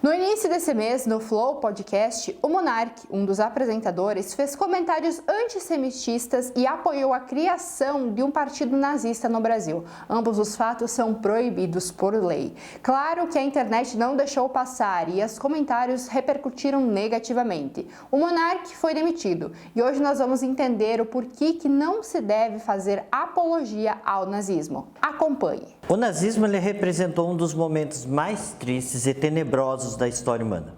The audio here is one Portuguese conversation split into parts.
No início desse mês, no Flow Podcast, o Monark, um dos apresentadores, fez comentários antissemitistas e apoiou a criação de um partido nazista no Brasil. Ambos os fatos são proibidos por lei. Claro que a internet não deixou passar e os comentários repercutiram negativamente. O Monark foi demitido e hoje nós vamos entender o porquê que não se deve fazer apologia ao nazismo. Acompanhe. O nazismo ele representou um dos momentos mais tristes e tenebrosos da história humana.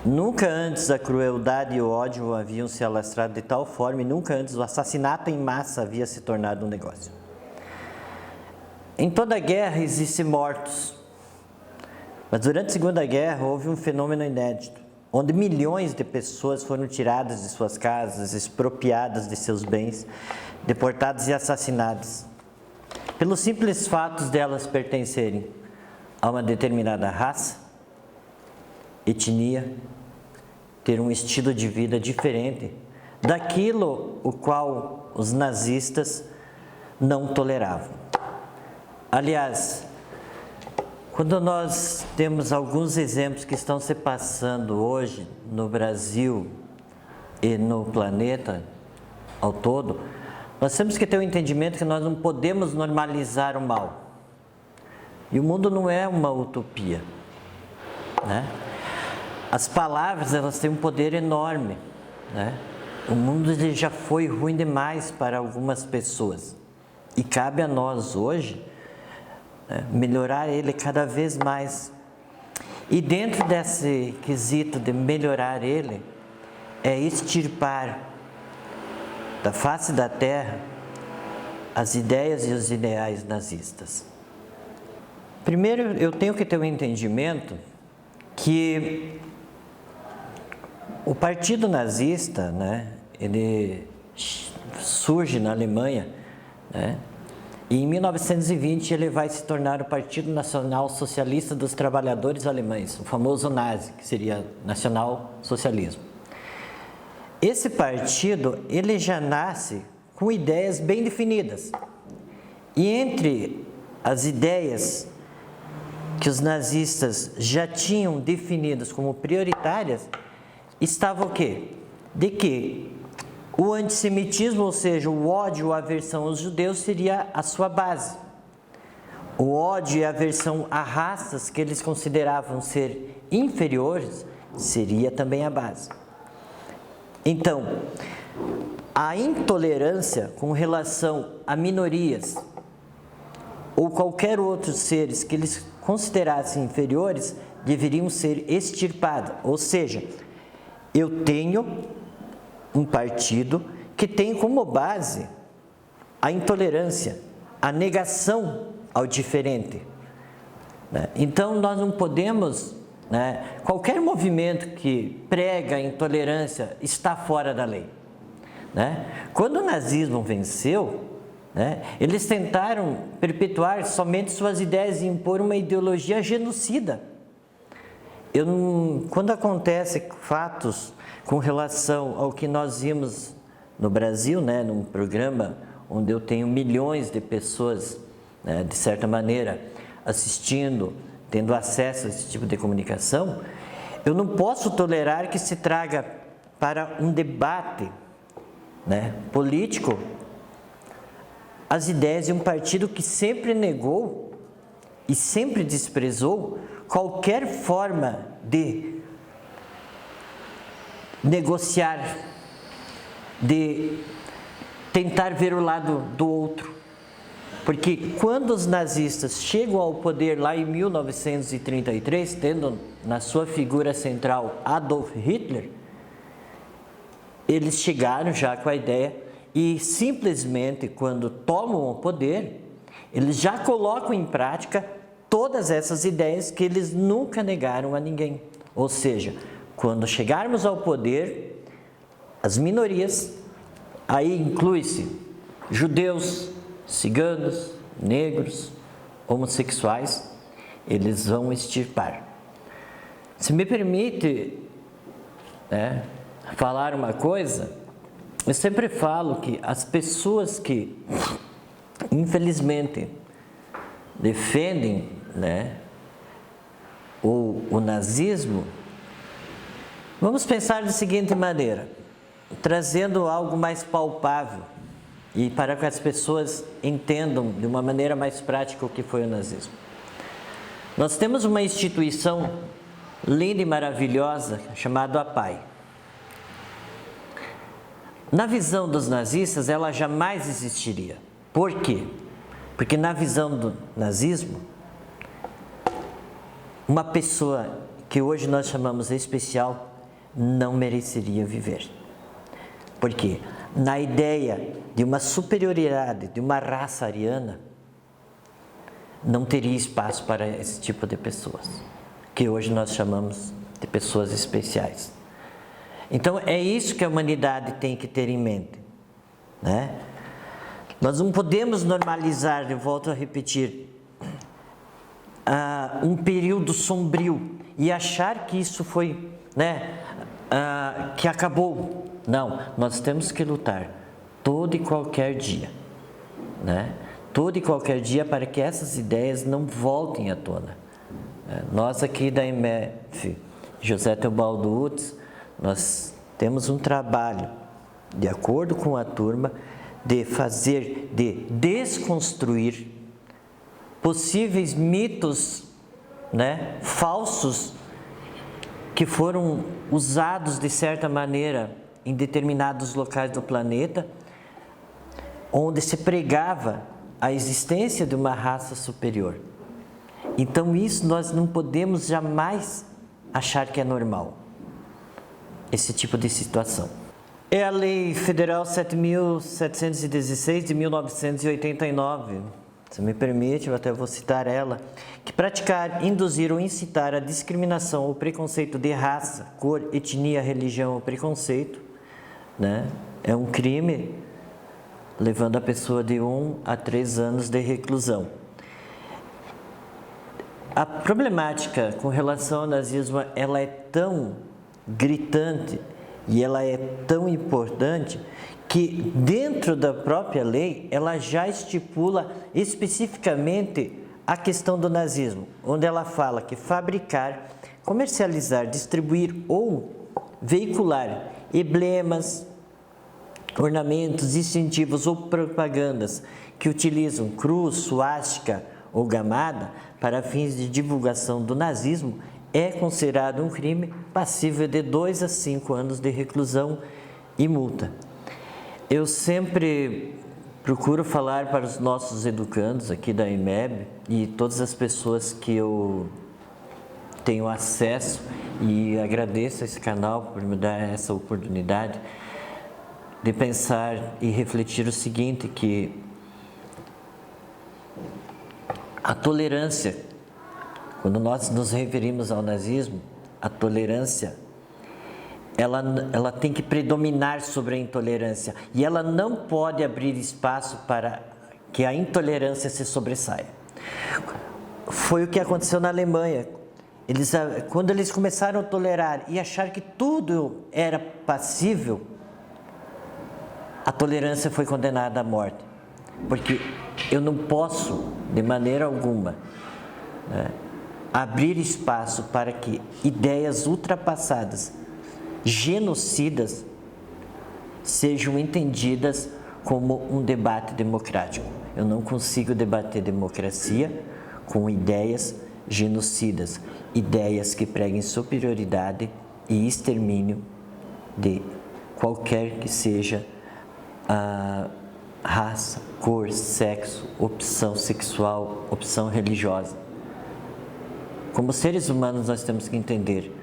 Nunca antes a crueldade e o ódio haviam se alastrado de tal forma e nunca antes o assassinato em massa havia se tornado um negócio. Em toda guerra existem mortos, mas durante a Segunda Guerra houve um fenômeno inédito, onde milhões de pessoas foram tiradas de suas casas, expropriadas de seus bens, deportadas e assassinadas, pelos simples fatos delas pertencerem a uma determinada raça, etnia, ter um estilo de vida diferente daquilo o qual os nazistas não toleravam. Aliás, quando nós temos alguns exemplos que estão se passando hoje no Brasil e no planeta ao todo, nós temos que ter um entendimento que nós não podemos normalizar o mal. E o mundo não é uma utopia, né? As palavras, elas têm um poder enorme, né? O mundo já foi ruim demais para algumas pessoas. E cabe a nós hoje, né, melhorar ele cada vez mais. E dentro desse quesito de melhorar ele, é extirpar da face da terra as ideias e os ideais nazistas. Primeiro, eu tenho que ter um entendimento que o partido nazista, né, ele surge na Alemanha, né, e em 1920 ele vai se tornar o Partido Nacional Socialista dos Trabalhadores Alemães, o famoso nazi, que seria nacional-socialismo. Esse partido, ele já nasce com ideias bem definidas. E entre as ideias que os nazistas já tinham definidas como prioritárias, estava o quê? De que o antissemitismo, ou seja, o ódio ou a aversão aos judeus, seria a sua base. O ódio e a aversão a raças que eles consideravam ser inferiores, seria também a base. Então, a intolerância com relação a minorias ou qualquer outros seres que eles considerassem inferiores deveriam ser extirpadas. Ou seja, eu tenho um partido que tem como base a intolerância, a negação ao diferente, né? Então, nós não podemos, né, qualquer movimento que prega a intolerância está fora da lei, né? Quando o nazismo venceu, né, eles tentaram perpetuar somente suas ideias e impor uma ideologia genocida. Quando acontece fatos com relação ao que nós vimos no Brasil, né, num programa onde eu tenho milhões de pessoas, né, de certa maneira, assistindo, tendo acesso a esse tipo de comunicação, eu não posso tolerar que se traga para um debate, né, político as ideias de um partido que sempre negou e sempre desprezou qualquer forma de negociar, de tentar ver o lado do outro. Porque quando os nazistas chegam ao poder lá em 1933, tendo na sua figura central Adolf Hitler, eles chegaram já com a ideia e simplesmente quando tomam o poder, eles já colocam em prática todas essas ideias que eles nunca negaram a ninguém. Ou seja, quando chegarmos ao poder, as minorias, aí inclui-se judeus, ciganos, negros, homossexuais, eles vão extirpar. Se me permite, né, falar uma coisa, eu sempre falo que as pessoas que, infelizmente, defendem, né, ou o nazismo, vamos pensar da seguinte maneira, trazendo algo mais palpável e para que as pessoas entendam de uma maneira mais prática o que foi o nazismo. Nós temos uma instituição linda e maravilhosa chamada APAE. Na visão dos nazistas, ela jamais existiria. Por quê? Porque na visão do nazismo, uma pessoa que hoje nós chamamos de especial não mereceria viver. Por quê? Na ideia de uma superioridade de uma raça ariana, não teria espaço para esse tipo de pessoas, que hoje nós chamamos de pessoas especiais. Então, é isso que a humanidade tem que ter em mente, né? Nós não podemos normalizar, eu volto a repetir, um período sombrio e achar que isso foi, né, que acabou. Não, nós temos que lutar todo e qualquer dia, né? Todo e qualquer dia para que essas ideias não voltem à tona. Nós aqui da IMEF, José Teobaldo Utz, nós temos um trabalho, de acordo com a turma, de desconstruir possíveis mitos, né, falsos, que foram usados de certa maneira em determinados locais do planeta, onde se pregava a existência de uma raça superior. Então isso nós não podemos jamais achar que é normal, esse tipo de situação. É a Lei Federal 7.716 de 1989, se me permite, eu até vou citar ela, que praticar, induzir ou incitar a discriminação ou preconceito de raça, cor, etnia, religião ou preconceito, né, é um crime, levando a pessoa de 1 a 3 anos de reclusão. A problemática com relação ao nazismo, ela é tão gritante e ela é tão importante que dentro da própria lei, ela já estipula especificamente a questão do nazismo, onde ela fala que fabricar, comercializar, distribuir ou veicular emblemas, ornamentos, distintivos ou propagandas que utilizam cruz, suástica ou gamada para fins de divulgação do nazismo é considerado um crime passível de 2 a 5 anos de reclusão e multa. Eu sempre procuro falar para os nossos educandos aqui da IMEB e todas as pessoas que eu tenho acesso, e agradeço a esse canal por me dar essa oportunidade de pensar e refletir o seguinte, que a tolerância, quando nós nos referimos ao nazismo, a tolerância, ela tem que predominar sobre a intolerância e ela não pode abrir espaço para que a intolerância se sobressaia. Foi o que aconteceu na Alemanha. Quando eles começaram a tolerar e achar que tudo era passível, a tolerância foi condenada à morte, porque eu não posso, de maneira alguma, né, abrir espaço para que ideias ultrapassadas, genocidas, sejam entendidas como um debate democrático. Eu não consigo debater democracia com ideias genocidas, ideias que preguem superioridade e extermínio de qualquer que seja a raça, cor, sexo, opção sexual, opção religiosa. Como seres humanos, nós temos que entender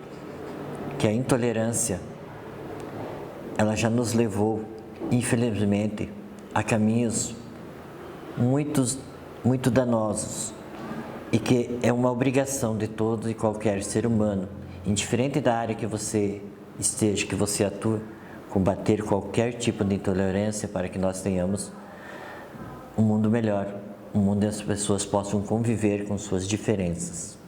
que a intolerância, ela já nos levou, infelizmente, a caminhos muito danosos e que é uma obrigação de todo e qualquer ser humano, indiferente da área que você esteja, que você atue, combater qualquer tipo de intolerância para que nós tenhamos um mundo melhor, um mundo onde as pessoas possam conviver com suas diferenças.